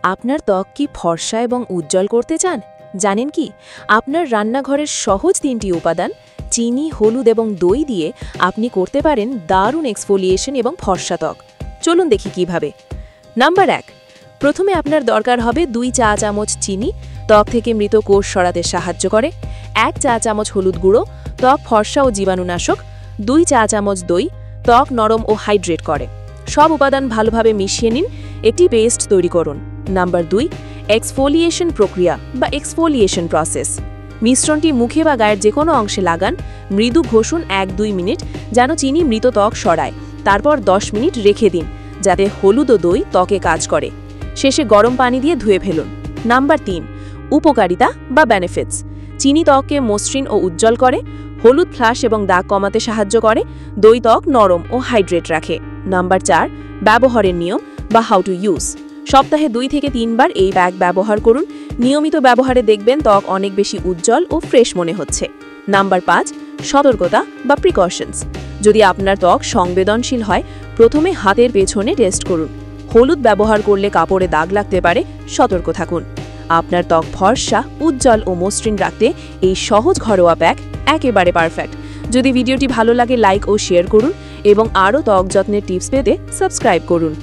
আপনার ত্বক কি ফর্সা এবং উজ্জ্বল করতে চান? জানেন কি, আপনার রান্নাঘরের সহজ 3টি উপাদান চিনি, হলুদ এবং দই দিয়ে আপনি করতে পারেন দারুণ এক্সফোলিয়েশন এবং ফর্সা ত্বক। চলুন দেখি কিভাবে। নাম্বার 1, প্রথমে আপনার দরকার হবে 2 চা চামচ চিনি, ত্বক থেকে মৃত কোষ সরাতে সাহায্য করে। 1 চা চামচ হলুদ গুঁড়ো, ত্বক ফর্সা ও জীবাণুনাশক। 2 চা চামচ দই, ত্বক নরম ও হাইড্রেট করে। সব উপাদান ভালোভাবে মিশিয়ে নিন, একটি পেস্ট তৈরি করুন। নাম্বার 2, এক্সফোলিয়েশন প্রক্রিয়া বা এক্সফোলিয়েশন প্রসেস। মিশ্রণটি মুখে বা গায়ের যে কোনো অংশে লাগান, মৃদু ঘষুন 1-2 মিনিট যেন চিনি মৃত ত্বক সরায়। তারপর 10 মিনিট রেখে দিন যাতে হলুদ ও দই ত্বকে কাজ করে। শেষে গরম পানি দিয়ে ধুয়ে ফেলুন। নাম্বার 3, উপকারিতা বা বেনিফিটস। চিনি ত্বককে মসৃণ ও উজ্জ্বল করে, হলুদ ফ্লাশ এবং দাগ কমাতে সাহায্য করে, দই ত্বক নরম ও হাইড্রেট রাখে। নাম্বার 4, ব্যবহারের নিয়ম বা হাউ টু ইউজ। সপ্তাহে 2 থেকে 3 বার এই প্যাক ব্যবহার করুন। নিয়মিত ব্যবহারে দেখবেন ত্বক অনেক বেশি উজ্জ্বল ও ফ্রেশ মনে হচ্ছে। নাম্বার 5, সতর্কতা বা প্রিকশনস। যদি আপনার ত্বক সংবেদনশীল হয়, প্রথমে হাতের পেছনে টেস্ট করুন। হলুদ ব্যবহার করলে কাপড়ে দাগ লাগতে পারে, সতর্ক থাকুন। আপনার ত্বক ফর্সা, উজ্জ্বল ও মসৃণ রাখতে এই সহজ ঘরোয়া প্যাক একেবারে পারফেক্ট। যদি ভিডিওটি ভালো লাগে লাইক ও শেয়ার করুন এবং আরও ত্বক যত্নের টিপস পেতে সাবস্ক্রাইব করুন।